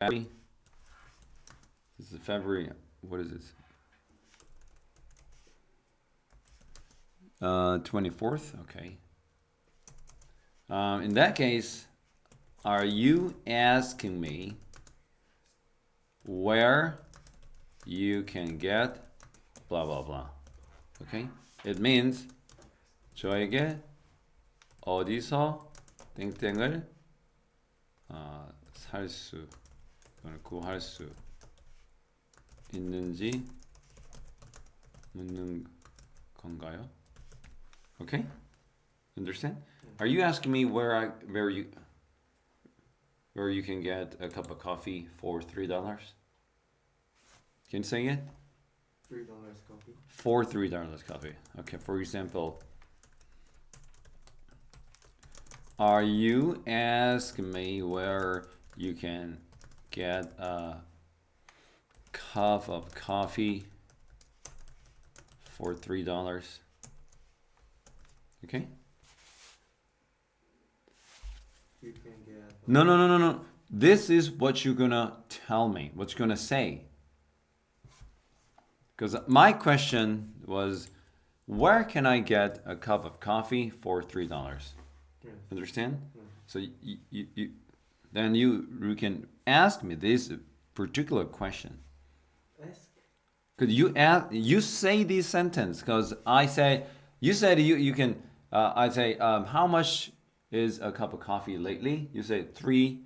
This is February. What is this? 24th. Okay. In that case, are you asking me where you can get blah blah blah? Okay. It means 저에게 어디서 땡땡을 살 수, 구할 수 있는지 묻는 건가요? Okay? Understand? Are you asking me where you can get a cup of coffee for $3? Can you say it? $3 coffee. For $3 coffee. Okay, for example, are you asking me where you can get a cup of coffee for $3? Okay? You can get. No. This is what you're gonna tell me, what you're gonna say. Because my question was, where can I get a cup of coffee for $3? Yes. Understand? Yes. So you can ask me this particular question. Ask. Because you say this sentence. Because I say you said you can. I say how much is a cup of coffee lately? You say $3.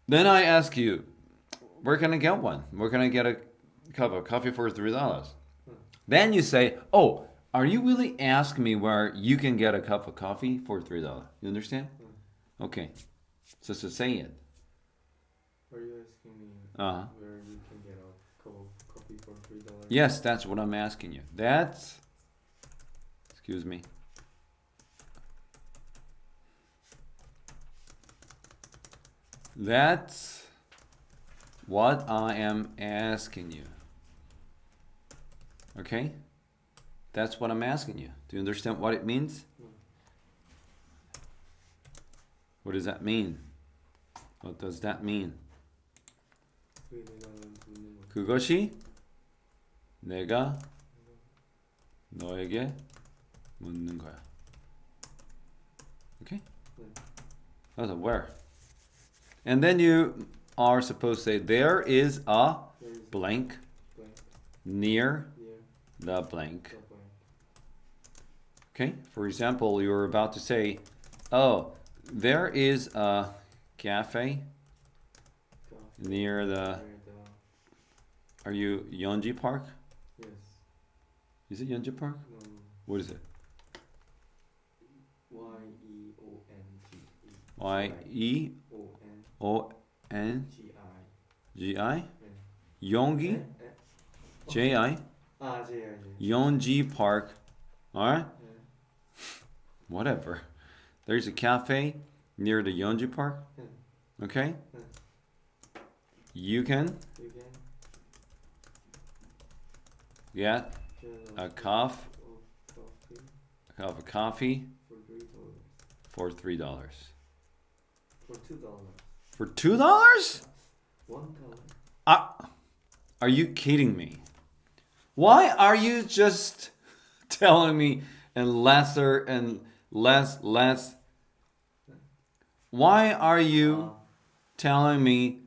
Then I ask you, where can I get one? Where can I get a cup of coffee for $3? Then you say, oh, are you really asking me where you can get a cup of coffee for $3? You understand? Okay. So say it. Are you asking me Uh-huh. where you can get a cup of coffee for $3? Yes, that's what I'm asking you. Excuse me. That's what I am asking you. Okay? That's what I'm asking you. Do you understand what it means? What does that mean? What does that mean? 그것이 내가 너에게 묻는 거야. Okay? That's a where. And then you are supposed to say there is a blank near the blank. Okay? For example, you're about to say, oh, there is a cafe near the. Are you Yeonji Park? Yes. Is it Yeonji Park? No. What is it? YEONGI. YEONGI? Yongi? JI? JI. Yeonji Park. Alright? Whatever. There's a cafe near the Yeonji Park. Okay? You can get a cup of coffee for $3. For $2. For $2? $1. Are you kidding me? Why are you just telling me and lesser and less? Why are you telling me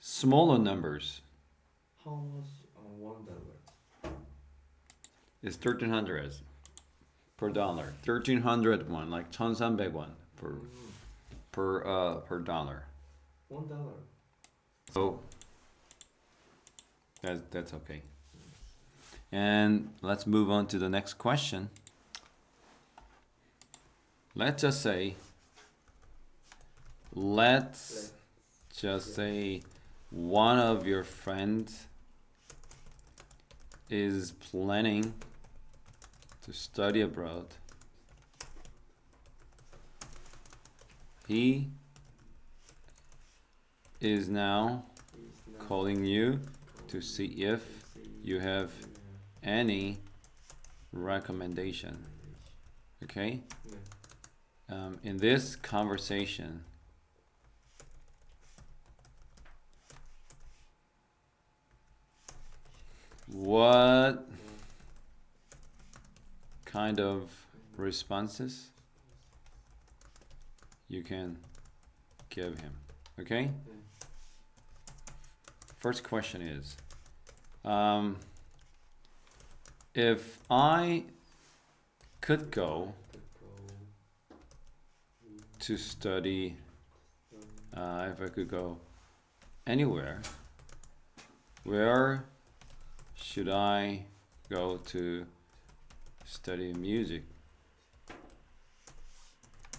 smaller numbers? How much $1? It's 1,300 per dollar. 1,300 won, like 1,300 won per dollar. $1. So that's okay. And let's move on to the next question. Let's just say one of your friends is planning to study abroad. He is now calling you to see if you have any recommendation. Okay? In this conversation, What kind of responses you can give him? Okay? First question is, if I could go to study, if I could go anywhere, where should I go to study music?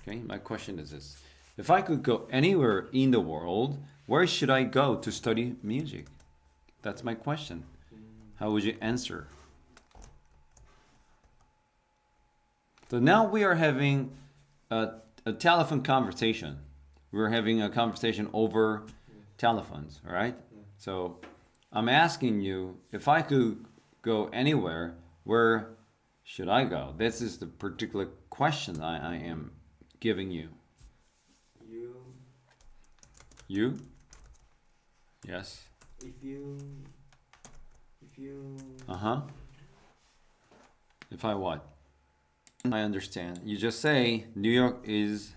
Okay, my question is this. If I could go anywhere in the world, where should I go to study music? That's my question. How would you answer? So now we are having a telephone conversation. We're having a conversation over telephones, all right? So I'm asking you, if I could go anywhere, where should I go? This is the particular question I am giving you. You? Yes. If you Uh-huh. If I what? I understand. You just say New York is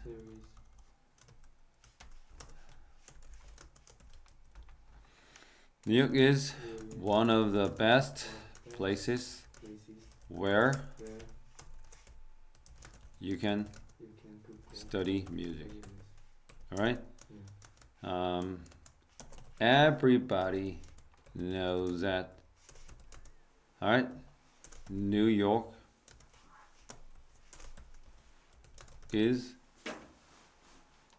there is one of the best places where where you can you can study music. study music. All right? Everybody knows that. All right? New York is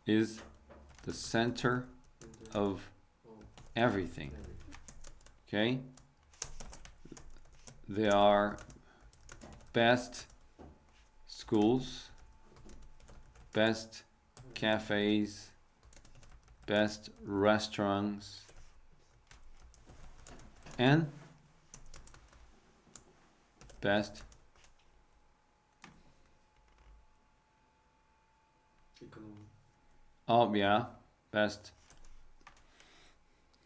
the center of everything. Okay? There are best schools, best cafes, best restaurants, and best Economy. oh yeah, best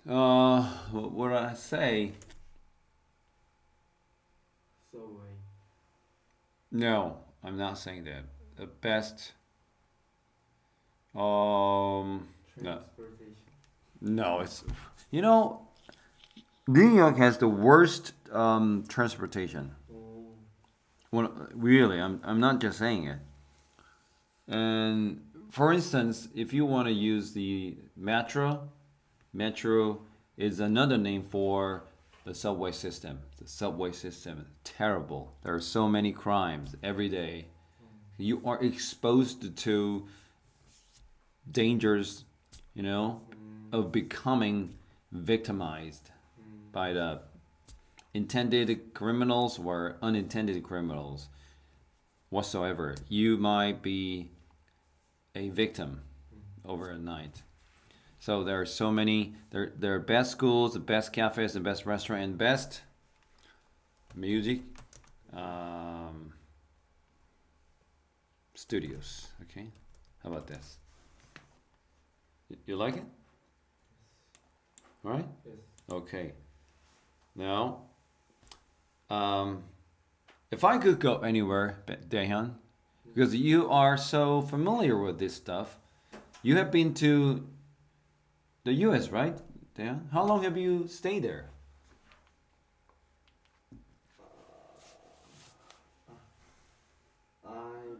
what would I say? Subway. No, I'm not saying that. The best no. Transportation. No, it's New York has the worst transportation. Oh, Well, really, I'm not just saying it. And for instance, if you want to use the metro is another name for the subway system. The subway system is terrible. There are so many crimes every day. You are exposed to dangers, of becoming victimized by the intended criminals or unintended criminals whatsoever. You might be a victim over a night. So there are so many. There are best schools, the best cafes, the best restaurant, and best music studios. Okay, how about this? You like it? All right. yes. Okay. Now, if I could go anywhere, Daehyun, because you are so familiar with this stuff, you have been to the U.S., right, Daehyun? How long have you stayed there? I've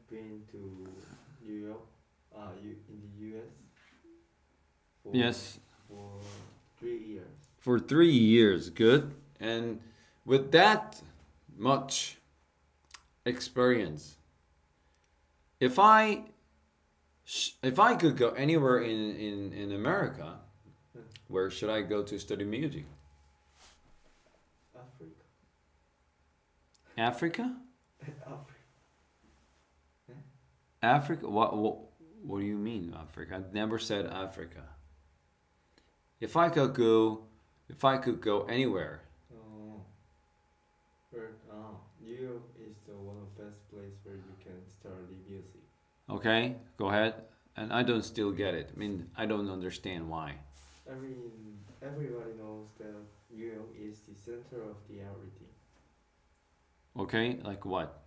been to New York, in the U.S. for Yes, for 3 years. for 3 years. Good. And with that much experience, if I could go anywhere in America, where should I go to study music? Africa. Africa? Africa. Africa? What do you mean Africa? I never said Africa. If I could go anywhere. Oh, where? New York is the one of the best place where you can study music. Okay, go ahead. And I don't still get it. I mean, I don't understand why. I mean, everybody knows that New York is the center of the everything. Okay, like what?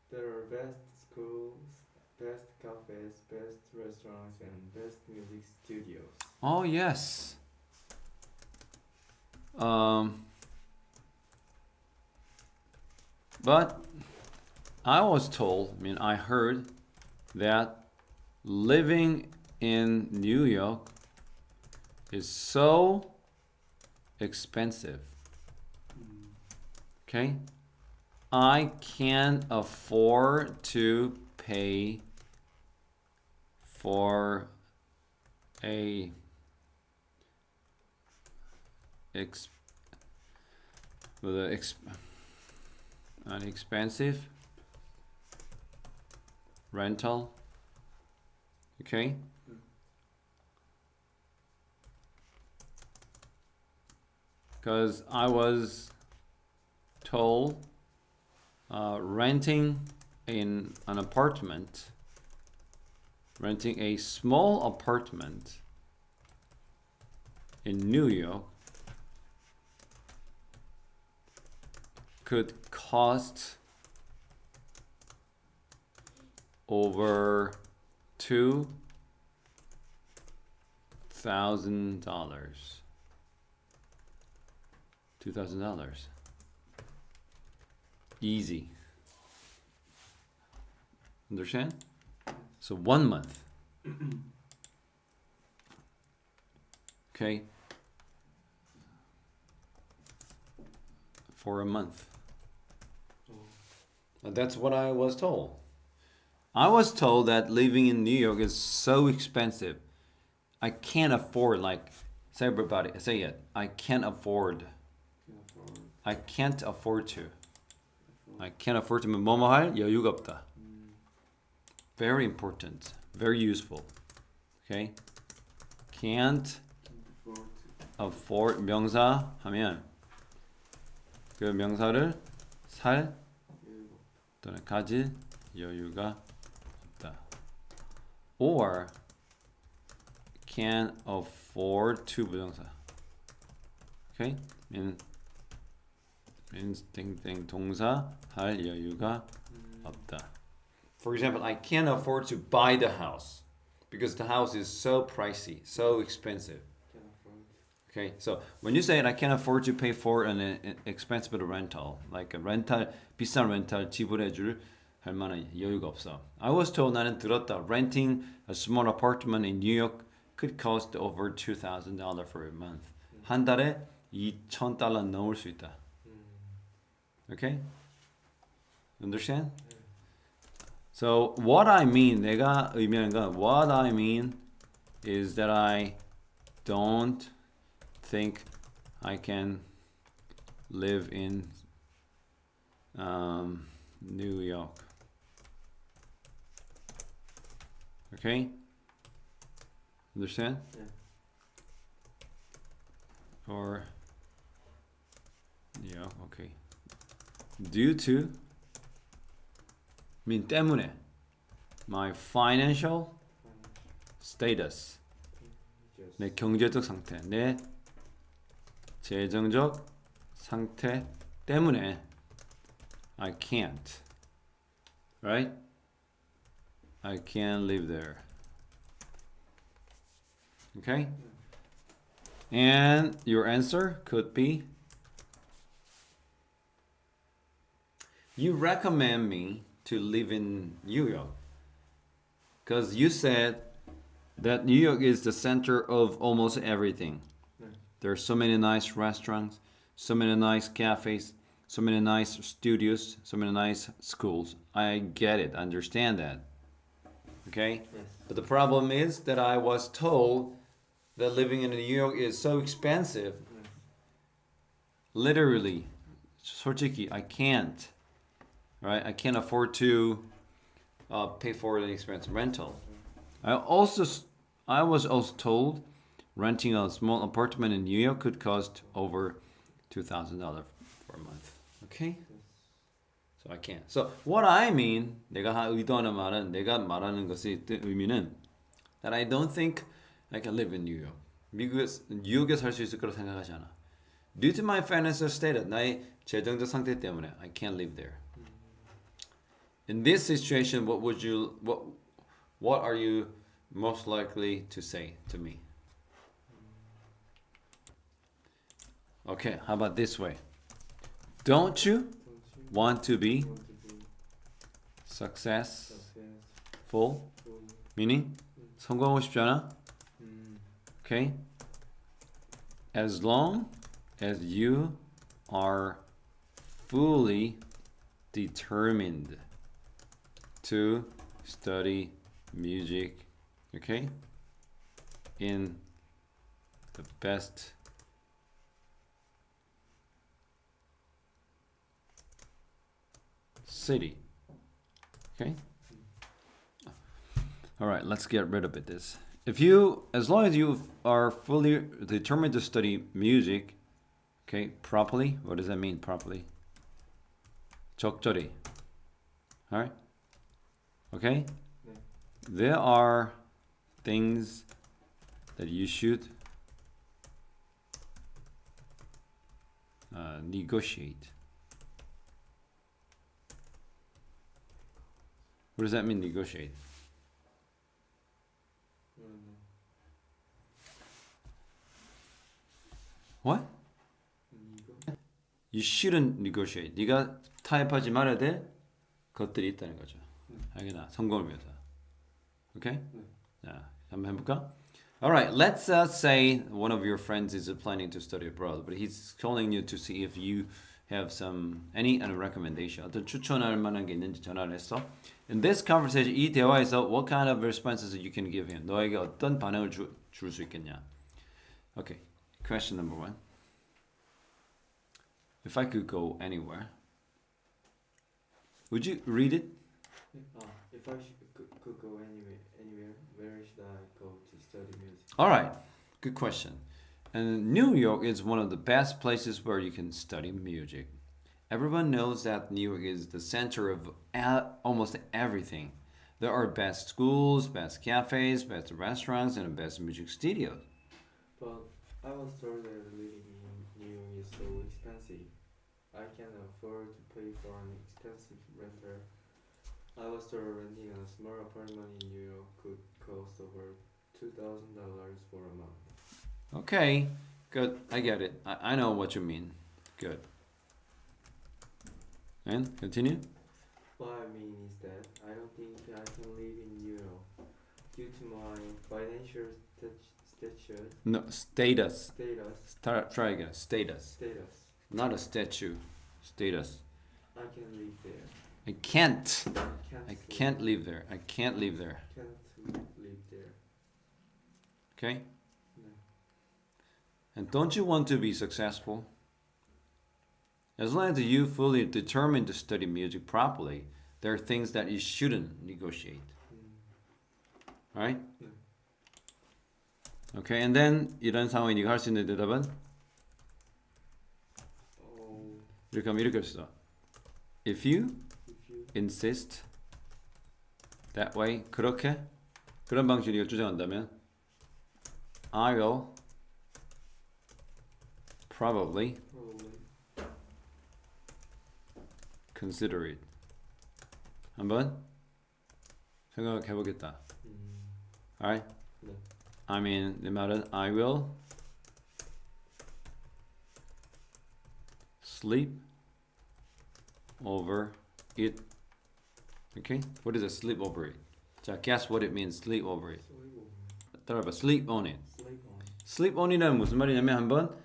There are best schools, best cafes, best restaurants, and best music studios. Oh, yes. But I was told, I mean, I heard that living in New York is so expensive. Okay? I can't afford to pay for a an expensive rental. Okay? Because I was told renting in an apartment, renting a small apartment in New York could cost over $2,000. $2,000. Easy. Understand? So 1 month. Okay. For a month. That's what I was told. I was told that living in New York is so expensive. I can't afford, like, say everybody, say it. I can't afford. I can't afford to. I can't afford to. 뭐뭐 할 여유가 없다. Very important. Very useful. Okay? Can't afford 명사 하면 그 명사를 살 또는 가질 여유가 없다. Or can't afford to 부정사. Okay? means 땡땡 동사 할 여유가 없다. For example, I can't afford to buy the house because the house is so pricey, so expensive. Okay, so when you say it, I can't afford to pay for an expensive rental, like a rental, 비싼 렌탈 지불해줄 할 만한 여유가 없어. I was told, 나는 들었다, renting a small apartment in New York could cost over $2,000 for a month. 한 달에 $2,000 넘을 수 있다. Okay? Understand? So what I mean, 내가 의미하는 건 what I mean is that I don't think I can live in New York. Okay? Understand? Yeah. Or yeah, okay. Due to mean 때문에 my financial status 내 경제적 상태 내 재정적 상태 때문에 I can't right? I can't live there. Okay? And your answer could be you recommend me to live in New York because you said that New York is the center of almost everything. There are so many nice restaurants, so many nice cafes, so many nice studios, so many nice schools. I get it, understand that. Okay? Yes. But the problem is that I was told that living in New York is so expensive. Literally, 솔직히, I can't. Right? I can't afford to pay for an expensive rental. I was also told renting a small apartment in New York could cost over $2,000 for a month. Okay? So I can't. So what I mean, 내가 의도하는 말은 내가 말하는 것의 의미는 that I don't think I can live in New York. 뉴욕에 살 수 있을 거라 생각하지 않아. Due to my financial status, 나의 재정적 상태 때문에 I can't live there. In this situation, what are you most likely to say to me? Okay, how about this way? Don't you Don't you want to be want to be successful? successful? Meaning 성공하고 싶지 않아? Okay? As long as you are fully determined to study music, okay? In the best city. Okay? All right, let's get rid of this. As long as you are fully determined to study music, okay, properly. What does that mean, properly? 적절히. All right? Okay? 네. There are things that you should negotiate. What does that mean, negotiate? What? You shouldn't negotiate. 네가 타협하지 말아야 될 것들이 있다는 거죠. 알겠나? 성공을 위해서. Okay? 자, 한번 해볼까? Alright, let's say one of your friends is planning to study abroad, but he's calling you to see if you have any recommendation. 어떤 추천할 만한 게 있는지 전화를 했어. In this conversation, 이 대화에서 what kind of responses you can give him? 너에게 어떤 반응을 줄 수 있겠냐? Okay, question number 1. If I could go anywhere, would you read it? If I could go anywhere, where should I go to study music? Alright, good question. And New York is one of the best places where you can study music. Everyone knows that New York is the center of almost everything. There are best schools, best cafes, best restaurants, and best music studios. But I was told that living in New York is so expensive. I can't afford to pay for an expensive rental. I was told renting a small apartment in New York could cost over $2,000 for a month. Okay, good. I get it. I know what you mean. Good. And continue. What I mean is that I don't think I can live in New York due to my financial status. No, status. Status. Try again. Status. Status. Not a statue. Status. I can live there. I can't. I Can't can't live there. I can't live there. live there. Okay? No. And don't you want to be successful? As long as you fully determined to study music properly, there are things that you shouldn't negotiate. Right? No. Okay, and then 이런 상황에 네가 할 수 있는 대답은 이렇게 하면 이렇게 할 수 있어. If you insist that way, 그렇게 그런 방식으로 이걸 주장한다면 I will probably consider it. 한번 생각해 보겠다. Alright? 네. I mean, 내 말은 I will sleep over it. Okay? What is a sleep over it? 자, guess what it means, sleep over it. 따라해봐, sleep on it. sleep on이라는 무슨 말이냐면 한번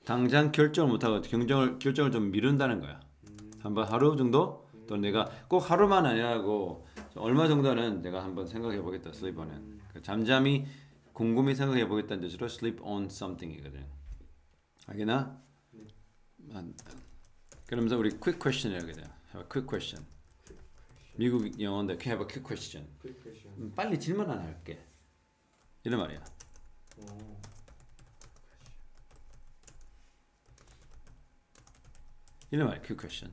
당장 결정을 못하고 결정을 좀 미룬다는 거야. 한번 하루 정도? 또 내가 꼭 하루만 아니라고 얼마 정도는 내가 한번 생각해 보겠다. sleep on it. 잠잠히 곰곰이 생각해 보겠다는 뜻으로 sleep on something이거든. 알겠나? 그러면서 우리 quick question 해야 돼요. have a quick question. 미국 영어인데 have a quick question. 빨리 질문 하나 할게. 이런 말이야. 이런 말이야. quick question.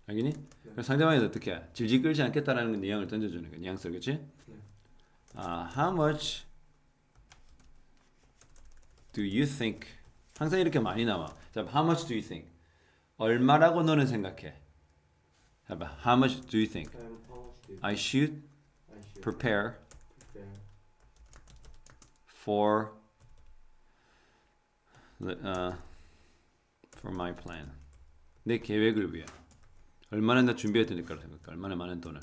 알겠니? 그럼 상대방이 어떻게 해? 질질 끌지 않겠다라는 뉘앙을 던져주는 거야. 뉘앙스, 그렇지? How much do you think? 항상 이렇게 많이 나와. 자, how much do you think? 얼마라고 너는 생각해? 해봐. How much do you think? How much do you I should I should prepare prepare for for my plan. 내 계획을 위해. 얼마나 나 준비해야 되니까 생각해. 얼마나 많은 돈을.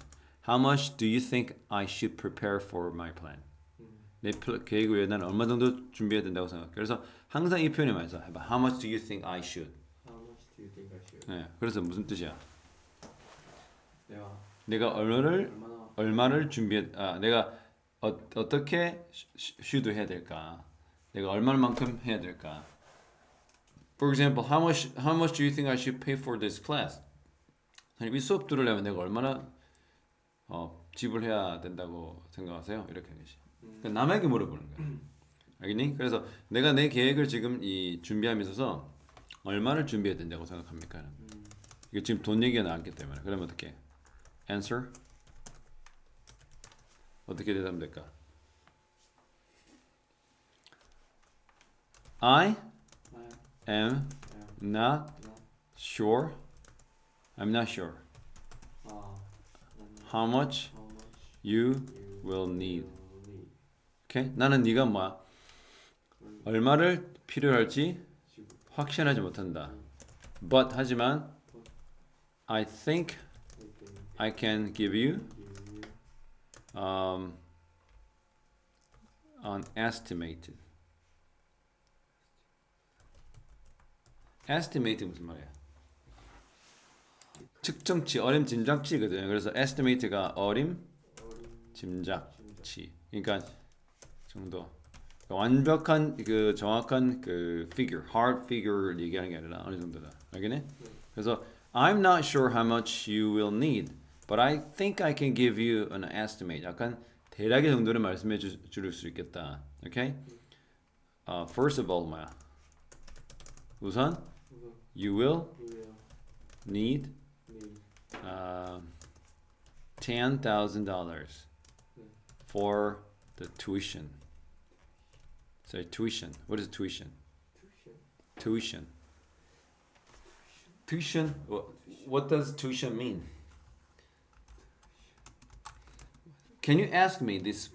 How much do you think I should prepare for my plan? 내 계획을 위해 나는 얼마 정도 준비해야 된다고 생각해. 그래서 항상 이 표현이 많이 써. 해봐. How much do you think I should? How much do you think I should? 네, 그래서 무슨 뜻이야? 내가 내가 얼마나 얼마를 내가 어떻게 should 해야 될까? 내가 얼마만큼 해야 될까? For example, how much do you think I should pay for this class? 이 수업 들으려면 내가 얼마나 지불해야 된다고 생각하세요? 이렇게 하듯이. 그러니까 남에게 물어보는 거야. 알겠니? 그래서 내가 내 계획을 지금 이 준비함에 있어서 얼마를 준비해야 된다고 생각합니까? 이게 지금 돈 얘기가 나왔기 때문에. 그러면 어떻게 해? Answer? 어떻게 대답하면 될까? I am not sure. I'm not sure how much how much you will need. will need. 오케이? 나는 네가 뭐야? 얼마를 필요할지 확신하지 못한다. But 하지만 I think I can give you an estimate. estimate 무슨 말이야? 측정치, 어림짐작치거든요. 그래서 estimate가 어림짐작치. 그러니까 정도. 완벽한 그 정확한 그 figure, hard figure를 얘기하는 게 아니라 어느 정도다. 알겠니? 그래서 I'm not sure how much you will need, but I think I can give you an estimate. 약간 대략의 정도를 말씀해 줄 수 있겠다. Okay? First of all, 뭐야? 우선 you will need $10,000 for the tuition. Say tuition. What is tuition? Tuition. Tuition. What does tuition mean? Can you ask me this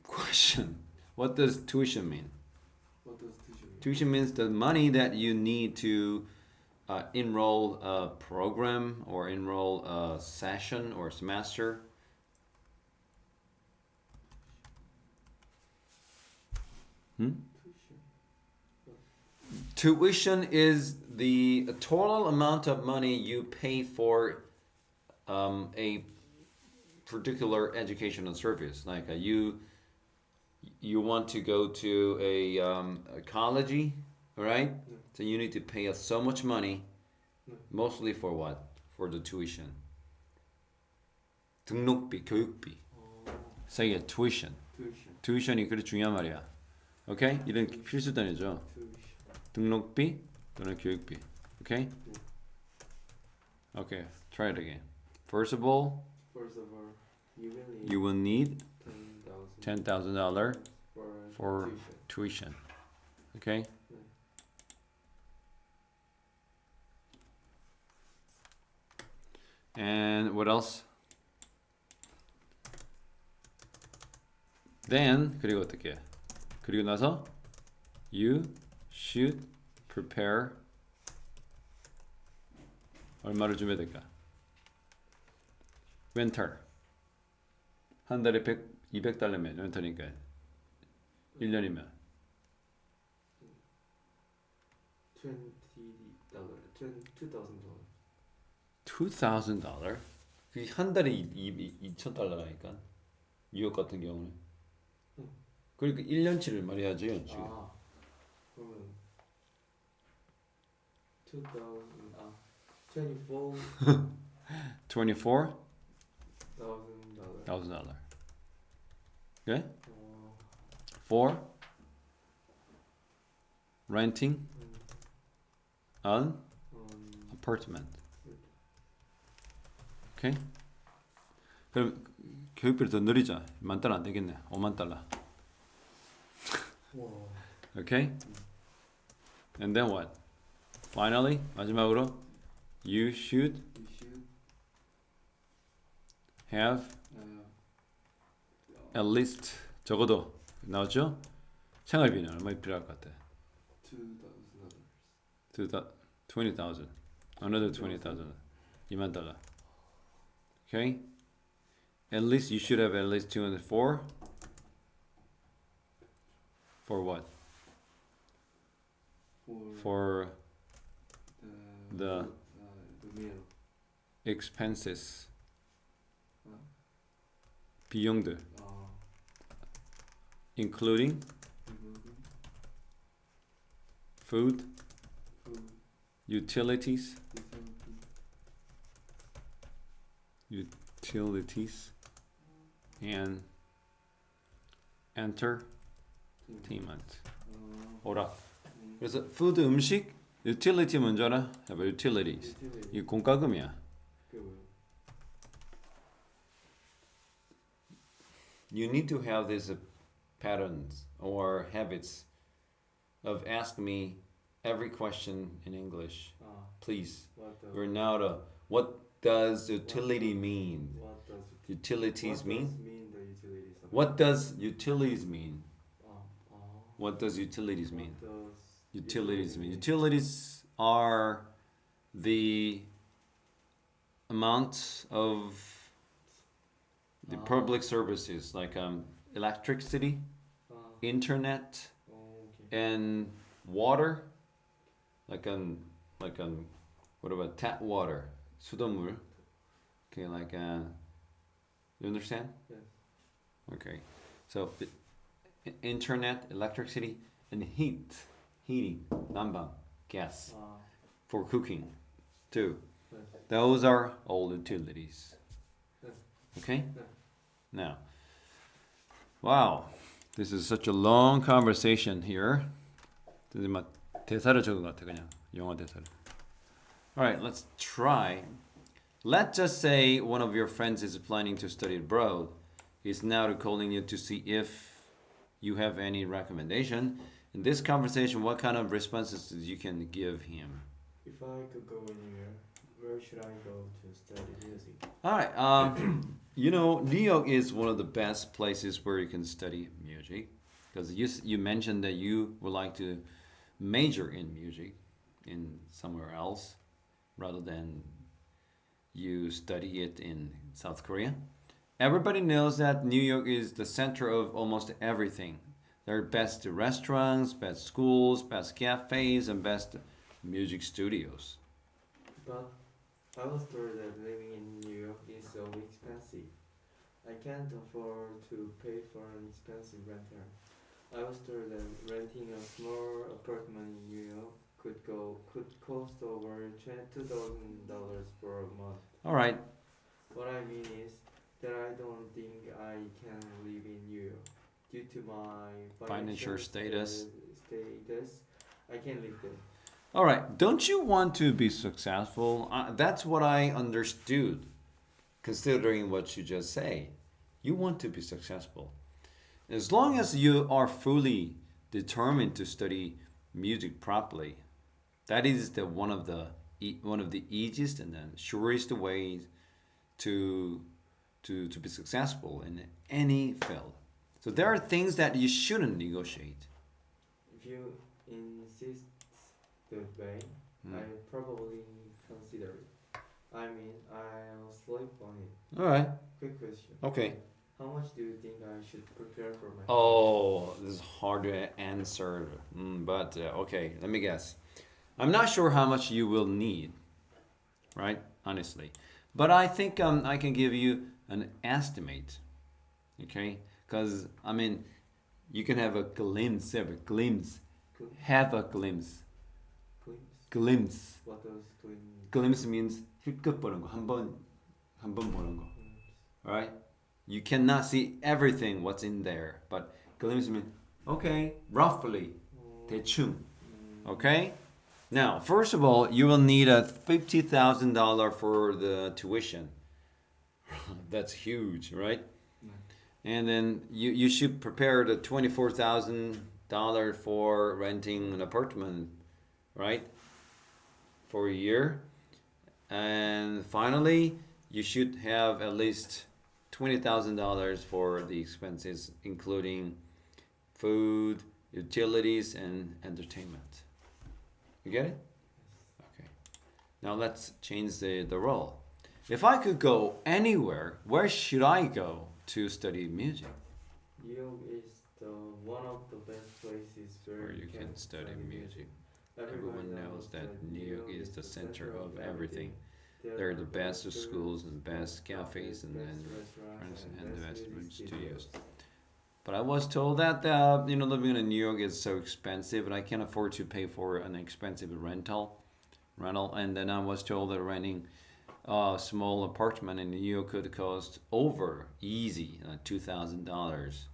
question? What does tuition mean? What does tuition mean? Tuition means the money that you need to enroll a program or enroll a session or semester. Tuition is the total amount of money you pay for a particular educational service. Like you want to go to a college, right? So you need to pay us so much money, mostly for what? For the tuition. 등록비, 교육비. Say it, tuition. tuition이 그렇게 중요한 말이야. 오케이? 이런 필수 단위죠. 등록비 또는 교육비. 오케이? Okay, try it again. First of all, you will need $10,000 for tuition. Okay? And what else? Then 그리고 어떻게? 그리고 나서 you should prepare 얼마를 주면 될까? 렌털 한 달에 200달러면 렌털이니까 1년이면 $2,000? 그게 한 달에 2,000달러라니까 뉴욕 같은 경우는 그러니까 1년치를 말해야지 지금. 그러면 24 $24,000. Okay? For renting an apartment. Okay? 그럼 교육비를 더 늘리자. $10,000 안 되겠네. $50,000. Okay? And then what? Finally, 마지막으로 you should You should have at least 적어도 나왔죠? 생활비는 얼마 필요할 것 같아? $2,000. 20,000. Another 20,000. 2만 달러. Okay? At least you should have at least 204. For what? For the meal. expenses. 비용들. Including food, utilities, and entertainment. 오락. 그래서 food 음식, utility 먼저 알아? 해봐. utilities. 이 공과금이야. You need to have these patterns or habits of ask me every question in English. Please. We're now to what does utility mean? What does Utilities mean? the utilities? What does utilities mean? What does utilities mean? Utilities mean. Utilities are the amount of the public services like electricity, internet, and water. Like what about tap water? 수돗물. Okay, like you understand? Yes. Okay, so internet, electricity, and heating, 난방, gas for cooking too. Yes. Those are all utilities. Yes. Okay? Yes. Now, wow, this is such a long conversation here. 막 대사를 적은 것 같아, 그냥 영어 대사를. All right, let's try. Let's just say one of your friends is planning to study abroad. He's now calling you to see if you have any recommendation. In this conversation, what kind of responses you can give him? If I could go anywhere, where should I go to study music? All right. You know, New York is one of the best places where you can study music because you mentioned that you would like to major in music in somewhere else rather than you study it in South Korea. Everybody knows that New York is the center of almost everything. There are best restaurants, best schools, best cafes, and best music studios. But I was told that living in New York is so expensive. I can't afford to pay for an expensive renter. I was told that renting a small apartment in New York could cost over $2,000 for a month. All right. What I mean is that I don't think I can live in New York due to my Financial status. I can't live there. All right. Don't you want to be successful? That's what I understood, considering what you just say. You want to be successful. As long as you are fully determined to study music properly, that is one of the easiest and the surest ways to be successful in any field. So there are things that you shouldn't negotiate. If you insist that way, I probably consider it. I mean, I'll sleep on it. All right. Quick question. Okay. How much do you think I should prepare for my Oh, this is hard to answer. But okay, let me guess. I'm not sure how much you will need, right? Honestly. But I think I can give you an estimate, okay? Because, I mean, you can have a glimpse. Have a glimpse. Glimpse. What does glimpse? Glimpse means 힐끗 보는 거. 한 번 보는 거. Alright? You cannot see everything what's in there. But glimpse means, okay, roughly. 대충. Okay? Now, first of all, you will need a $50,000 for the tuition. That's huge, right? And then you should prepare the $24,000 $2,000 for renting an apartment, right? For a year. And finally, you should have at least $20,000 for the expenses, including food, utilities, and entertainment. You get it? Okay. Now let's change the role. If I could go anywhere, where should I go to study music? New York is one of the best places Where you can study music. Everyone knows that New York is the center of everything. There are the best schools and best cafes and the best studios. But I was told that living in New York is so expensive, and I can't afford to pay for an expensive rental. And then I was told that renting a small apartment in New York could cost over easy $2,000,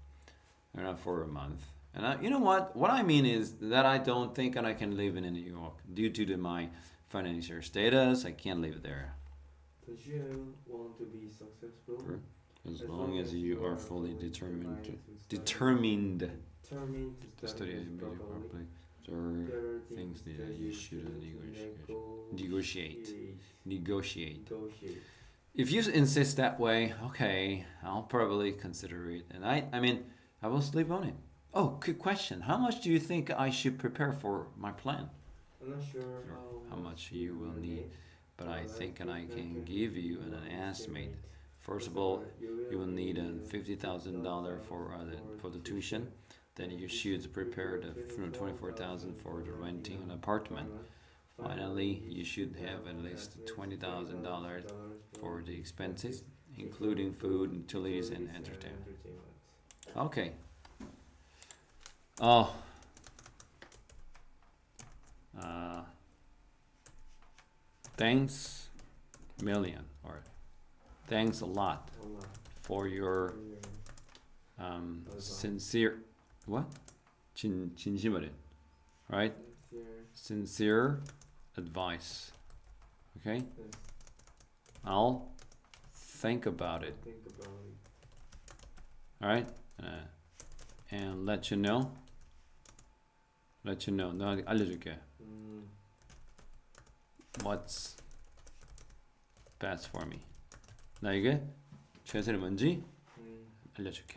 for a month. And you know what? What I mean is that I don't think that I can live in New York due to my financial status. I can't live there. But you want to be successful. Sure. As long as you are fully determined to study music properly, there are things that you should negotiate. If you insist that way, okay, I'll probably consider it. And I will sleep on it. Oh, good question. How much do you think I should prepare for my plan? I'm not sure how much you will need, but I think I can give you an estimate. First of all, you will need $50,000 for the tuition. Then you should prepare the $24,000 for the renting an apartment. Finally, you should have at least $20,000 for the expenses, including food, utilities, and entertainment. Okay. Oh. Thanks million, or thanks a lot for your sincere 진심어린, right? Sincere advice. Okay? I'll think about it. All right? And let you know. 나 알려줄게. What's best for me? 나에게 최선이 뭔지 알려줄게.